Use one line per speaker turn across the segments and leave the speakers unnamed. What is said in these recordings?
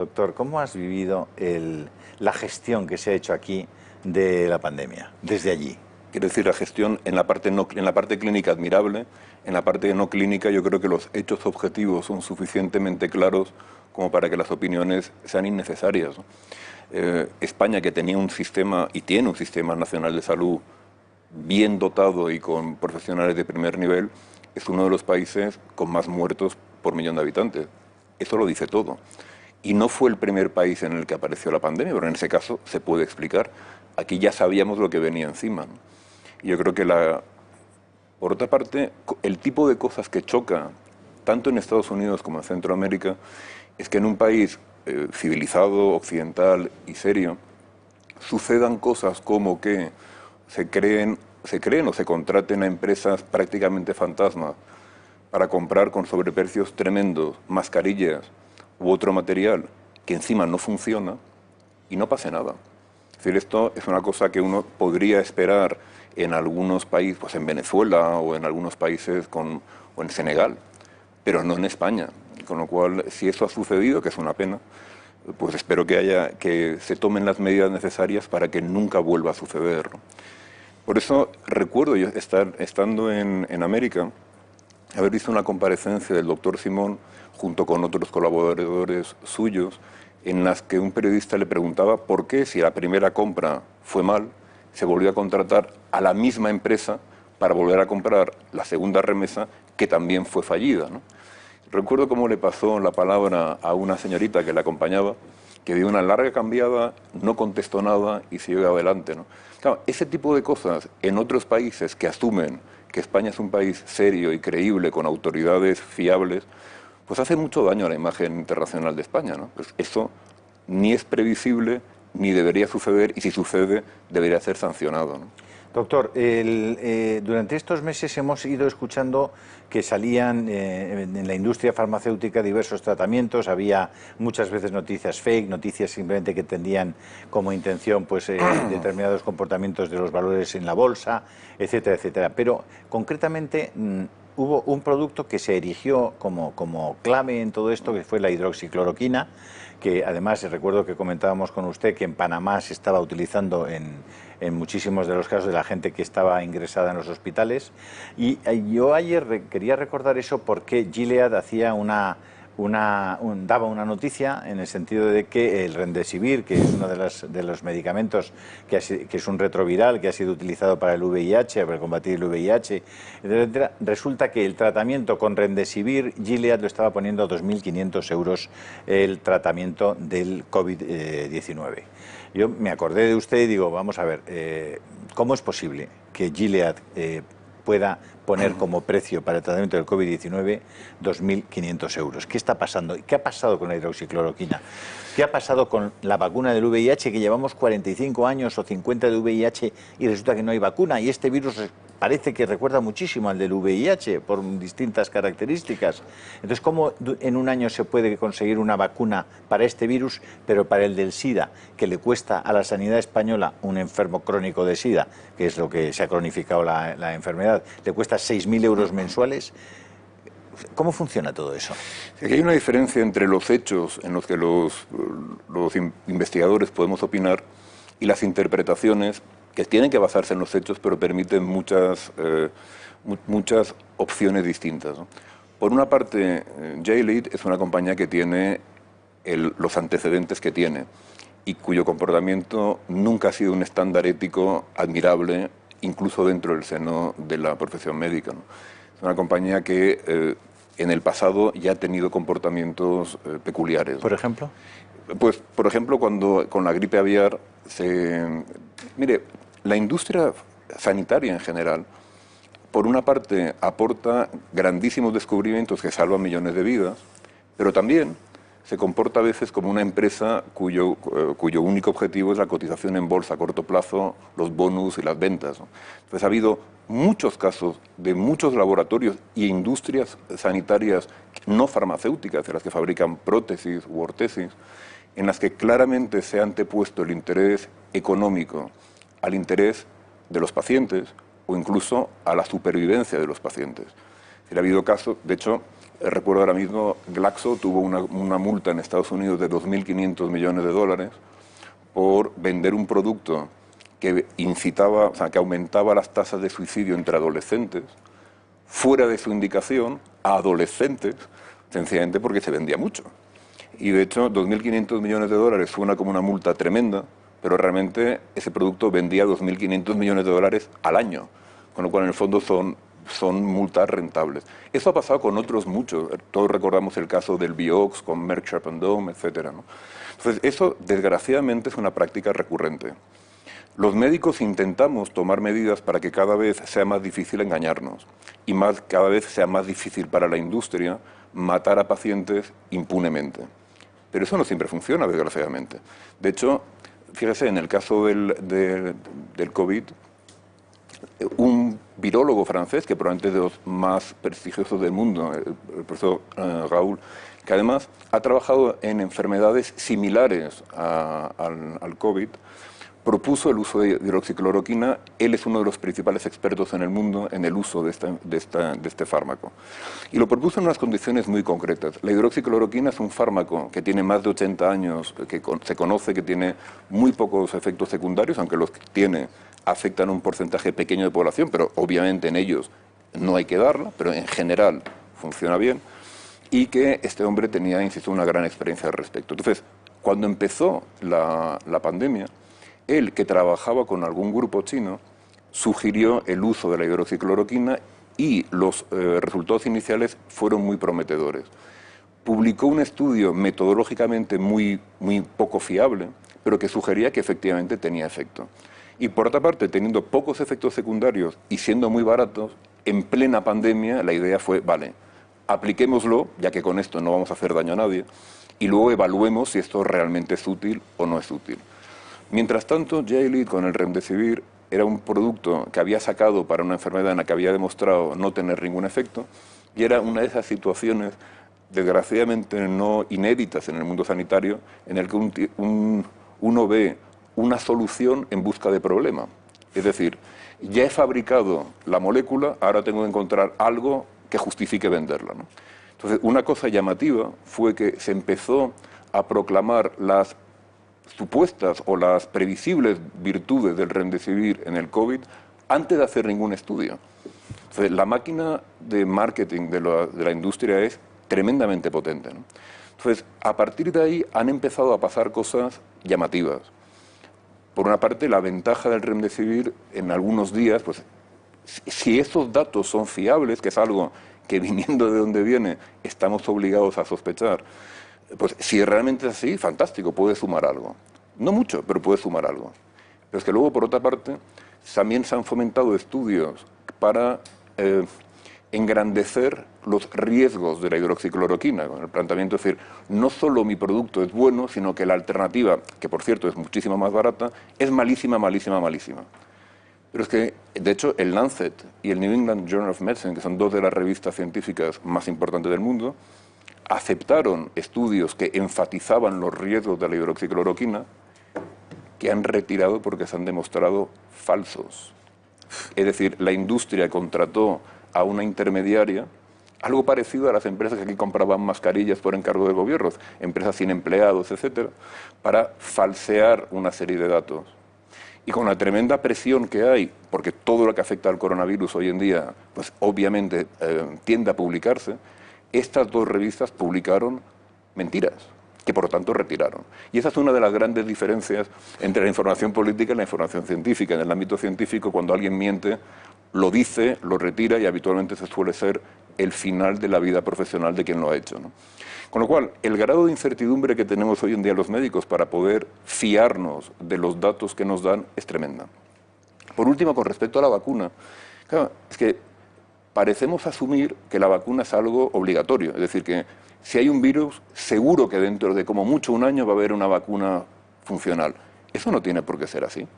Doctor, ¿cómo has vivido la gestión que se ha hecho aquí de la pandemia, desde allí?
Quiero decir, la gestión en la parte, no, en la parte clínica admirable, en la parte no clínica yo creo que los hechos objetivos son suficientemente claros como para que las opiniones sean innecesarias, ¿no? España, que tenía un sistema y tiene un sistema nacional de salud bien dotado y con profesionales de primer nivel, es uno de los países con más muertos por millón de habitantes. Eso lo dice todo. Y no fue el primer país en el que apareció la pandemia, pero en ese caso se puede explicar. Aquí ya sabíamos lo que venía encima, ¿no? Y yo creo que, por otra parte, el tipo de cosas que choca, tanto en Estados Unidos como en Centroamérica, es que en un país civilizado, occidental y serio, sucedan cosas como que se creen o se contraten a empresas prácticamente fantasmas para comprar con sobreprecios tremendos mascarillas u otro material que encima no funciona y no pase nada. Es decir, esto es una cosa que uno podría esperar en algunos países, pues en Venezuela o en algunos países o en Senegal, pero no en España. Con lo cual, si eso ha sucedido, que es una pena, pues espero que se tomen las medidas necesarias para que nunca vuelva a suceder, ¿no? Por eso recuerdo yo estando en América, haber visto una comparecencia del doctor Simón junto con otros colaboradores suyos, en las que un periodista le preguntaba por qué, si la primera compra fue mal, se volvió a contratar a la misma empresa para volver a comprar la segunda remesa, que también fue fallida, ¿no? Recuerdo cómo le pasó la palabra a una señorita que la acompañaba, que dio una larga cambiada, no contestó nada y siguió adelante, ¿no? Claro, ese tipo de cosas en otros países que asumen que España es un país serio y creíble, con autoridades fiables, pues hace mucho daño a la imagen internacional de España, ¿no? Pues eso ni es previsible, ni debería suceder, y si sucede, debería ser sancionado, ¿no?
Doctor, durante estos meses hemos ido escuchando que salían en la industria farmacéutica diversos tratamientos, había muchas veces noticias fake, noticias simplemente que tendían como intención pues determinados comportamientos de los valores en la bolsa, etcétera, etcétera. Pero concretamente hubo un producto que se erigió como clave en todo esto, que fue la hidroxicloroquina, que además recuerdo que comentábamos con usted que en Panamá se estaba utilizando en muchísimos de los casos de la gente que estaba ingresada en los hospitales. Y yo ayer quería recordar eso porque Gilead hacía daba una noticia en el sentido de que el Remdesivir, que es uno de los medicamentos que es un retroviral que ha sido utilizado para el VIH, para combatir el VIH, etcétera, resulta que el tratamiento con Remdesivir, Gilead lo estaba poniendo a 2.500 euros el tratamiento del COVID-19. Yo me acordé de usted y digo, vamos a ver, ¿cómo es posible que Gilead pueda poner como precio para el tratamiento del COVID-19 2.500 euros? ¿Qué está pasando? ¿Qué ha pasado con la hidroxicloroquina? ¿Qué ha pasado con la vacuna del VIH, que llevamos 45 años o 50 de VIH y resulta que no hay vacuna? Y este virus parece que recuerda muchísimo al del VIH por distintas características. Entonces, ¿cómo en un año se puede conseguir una vacuna para este virus, pero para el del SIDA, que le cuesta a la sanidad española, un enfermo crónico de SIDA, que es lo que se ha cronificado la enfermedad, le cuesta 6.000 euros mensuales? ¿Cómo funciona todo eso?
Aquí hay una diferencia entre los hechos en los que los investigadores podemos opinar y las interpretaciones que tienen que basarse en los hechos, pero permiten muchas opciones distintas, ¿no? Por una parte, Gilead es una compañía que tiene los antecedentes que tiene y cuyo comportamiento nunca ha sido un estándar ético admirable, incluso dentro del seno de la profesión médica, ¿no? Es una compañía que en el pasado ya ha tenido comportamientos peculiares, ¿no?
¿Por ejemplo?
Pues, por ejemplo, cuando con la gripe aviar Mire, la industria sanitaria en general, por una parte, aporta grandísimos descubrimientos que salvan millones de vidas, pero también se comporta a veces como una empresa cuyo único objetivo es la cotización en bolsa a corto plazo, los bonus y las ventas, ¿no? Entonces ha habido muchos casos de muchos laboratorios e industrias sanitarias no farmacéuticas, de las que fabrican prótesis u ortesis, en las que claramente se ha antepuesto el interés económico al interés de los pacientes o incluso a la supervivencia de los pacientes. Ha habido casos, de hecho, recuerdo ahora mismo, Glaxo tuvo una multa en Estados Unidos de 2.500 millones de dólares por vender un producto que incitaba, o sea, que aumentaba las tasas de suicidio entre adolescentes, fuera de su indicación, a adolescentes, sencillamente porque se vendía mucho. Y de hecho, 2.500 millones de dólares suena como una multa tremenda, pero realmente ese producto vendía 2.500 millones de dólares al año, con lo cual en el fondo son multas rentables. Eso ha pasado con otros muchos. Todos recordamos el caso del Vioxx con Merck Sharp and Dohme, etcétera, ¿no? Entonces, eso desgraciadamente es una práctica recurrente. Los médicos intentamos tomar medidas para que cada vez sea más difícil engañarnos y cada vez sea más difícil para la industria matar a pacientes impunemente. Pero eso no siempre funciona, desgraciadamente. De hecho, fíjese, en el caso del COVID, un virólogo francés, que probablemente es de los más prestigiosos del mundo, el profesor Raoult, que además ha trabajado en enfermedades similares al COVID, propuso el uso de hidroxicloroquina. Él es uno de los principales expertos en el mundo en el uso de este fármaco. Y lo propuso en unas condiciones muy concretas. La hidroxicloroquina es un fármaco que tiene más de 80 años, que se conoce que tiene muy pocos efectos secundarios, aunque los que tiene afectan a un porcentaje pequeño de población, pero obviamente en ellos no hay que darla, pero en general funciona bien, y que este hombre tenía, insisto, una gran experiencia al respecto. Entonces, cuando empezó la pandemia, él, que trabajaba con algún grupo chino, sugirió el uso de la hidroxicloroquina y los resultados iniciales fueron muy prometedores. Publicó un estudio metodológicamente muy poco fiable, pero que sugería que efectivamente tenía efecto. Y por otra parte, teniendo pocos efectos secundarios y siendo muy baratos, en plena pandemia la idea fue, vale, apliquémoslo, ya que con esto no vamos a hacer daño a nadie, y luego evaluemos si esto realmente es útil o no es útil. Mientras tanto, Gilead con el Remdesivir era un producto que había sacado para una enfermedad en la que había demostrado no tener ningún efecto, y era una de esas situaciones, desgraciadamente no inéditas en el mundo sanitario, en el que uno ve una solución en busca de problema. Es decir, ya he fabricado la molécula, ahora tengo que encontrar algo que justifique venderla, ¿no? Entonces, una cosa llamativa fue que se empezó a proclamar las supuestas o las previsibles virtudes del Remdesivir en el COVID antes de hacer ningún estudio. Entonces, la máquina de marketing de la industria es tremendamente potente, ¿no? Entonces, a partir de ahí han empezado a pasar cosas llamativas. Por una parte, la ventaja del Remdesivir en algunos días, pues si esos datos son fiables, que es algo que viniendo de donde viene estamos obligados a sospechar, pues si realmente es así, fantástico, puede sumar algo. No mucho, pero puede sumar algo. Pero es que luego, por otra parte, también se han fomentado estudios para engrandecer los riesgos de la hidroxicloroquina, con el planteamiento de decir, no solo mi producto es bueno, sino que la alternativa, que por cierto es muchísimo más barata, es malísima, malísima, malísima. Pero es que, de hecho, el Lancet y el New England Journal of Medicine, que son dos de las revistas científicas más importantes del mundo, aceptaron estudios que enfatizaban los riesgos de la hidroxicloroquina, que han retirado porque se han demostrado falsos. Es decir, la industria contrató a una intermediaria, algo parecido a las empresas que aquí compraban mascarillas por encargo de gobiernos, empresas sin empleados, etcétera, para falsear una serie de datos. Y con la tremenda presión que hay, porque todo lo que afecta al coronavirus hoy en día, pues obviamente tiende a publicarse, estas dos revistas publicaron mentiras, que por lo tanto retiraron. Y esa es una de las grandes diferencias entre la información política y la información científica. En el ámbito científico, cuando alguien miente, lo dice, lo retira y habitualmente se suele ser el final de la vida profesional de quien lo ha hecho, ¿no? Con lo cual, el grado de incertidumbre que tenemos hoy en día los médicos para poder fiarnos de los datos que nos dan es tremenda. Por último, con respecto a la vacuna, claro, es que parecemos asumir que la vacuna es algo obligatorio, es decir, que si hay un virus, seguro que dentro de como mucho un año va a haber una vacuna funcional. Eso no tiene por qué ser así.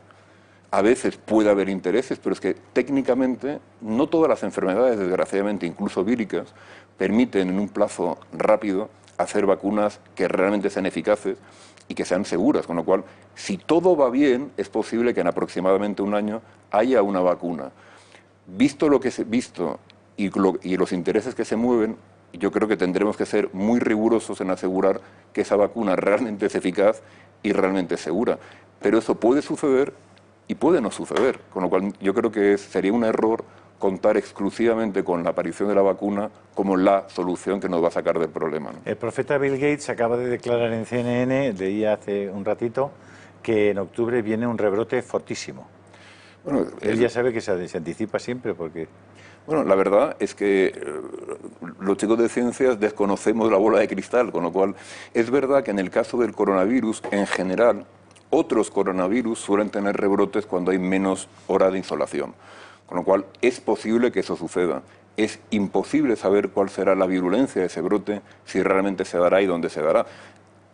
A veces puede haber intereses, pero es que técnicamente no todas las enfermedades, desgraciadamente, incluso víricas, permiten en un plazo rápido hacer vacunas que realmente sean eficaces y que sean seguras, con lo cual, si todo va bien, es posible que en aproximadamente un año haya una vacuna. Visto lo que se visto y los intereses que se mueven, yo creo que tendremos que ser muy rigurosos en asegurar que esa vacuna realmente es eficaz y realmente es segura. Pero eso puede suceder y puede no suceder, con lo cual yo creo que sería un error contar exclusivamente con la aparición de la vacuna como la solución que nos va a sacar del problema, ¿no?
El profeta Bill Gates acaba de declarar en CNN, leía hace un ratito, que en octubre viene un rebrote fortísimo.
Bueno,
Él ya sabe que se anticipa siempre porque...
Bueno, la verdad es que los chicos de ciencias desconocemos la bola de cristal, con lo cual es verdad que en el caso del coronavirus, en general, otros coronavirus suelen tener rebrotes cuando hay menos horas de insolación, con lo cual es posible que eso suceda. Es imposible saber cuál será la virulencia de ese brote, si realmente se dará y dónde se dará.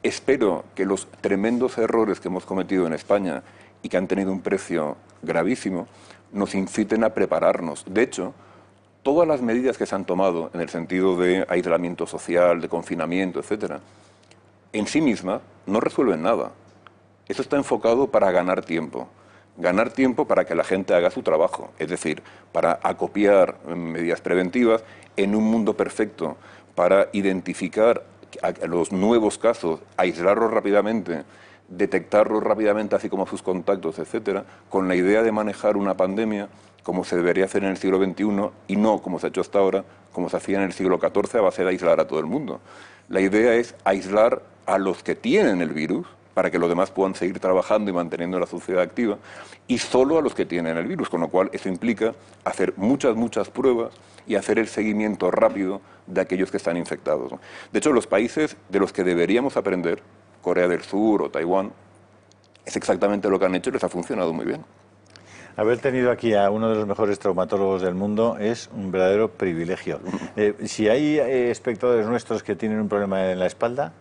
Espero que los tremendos errores que hemos cometido en España y que han tenido un precio gravísimo, nos inciten a prepararnos. De hecho, todas las medidas que se han tomado en el sentido de aislamiento social, de confinamiento, etcétera, en sí mismas no resuelven nada. Eso está enfocado para ganar tiempo para que la gente haga su trabajo, es decir, para acopiar medidas preventivas en un mundo perfecto, para identificar los nuevos casos, aislarlos rápidamente, detectarlos rápidamente, así como sus contactos, etcétera, con la idea de manejar una pandemia como se debería hacer en el siglo XXI y no como se ha hecho hasta ahora, como se hacía en el siglo XIV a base de aislar a todo el mundo. La idea es aislar a los que tienen el virus para que los demás puedan seguir trabajando y manteniendo la sociedad activa, y solo a los que tienen el virus, con lo cual eso implica hacer muchas pruebas y hacer el seguimiento rápido de aquellos que están infectados, ¿no? De hecho, los países de los que deberíamos aprender, Corea del Sur o Taiwán, es exactamente lo que han hecho y les ha funcionado muy bien.
Haber tenido aquí a uno de los mejores traumatólogos del mundo es un verdadero privilegio. Si hay espectadores nuestros que tienen un problema en la espalda,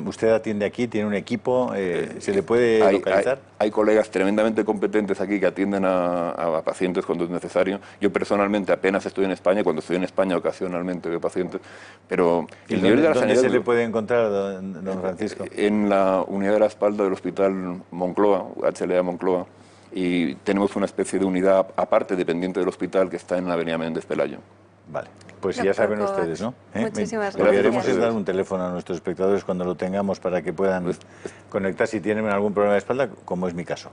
¿usted atiende aquí? ¿Tiene un equipo? ¿Se le puede localizar?
Hay colegas tremendamente competentes aquí que atienden a pacientes cuando es necesario. Yo personalmente apenas estoy en España, cuando estoy en España ocasionalmente veo pacientes, pero el nivel de la sanidad...
¿Dónde se le puede encontrar, don Francisco?
En la unidad de la espalda del Hospital Moncloa, HLA Moncloa, y tenemos una especie de unidad aparte, dependiente del hospital, que está en la avenida Méndez Pelayo.
Vale, pues ya saben ustedes, ¿no?
Muchísimas
Lo que
gracias.
haremos es dar un teléfono a nuestros espectadores cuando lo tengamos para que puedan conectar si tienen algún problema de espalda, como es mi caso.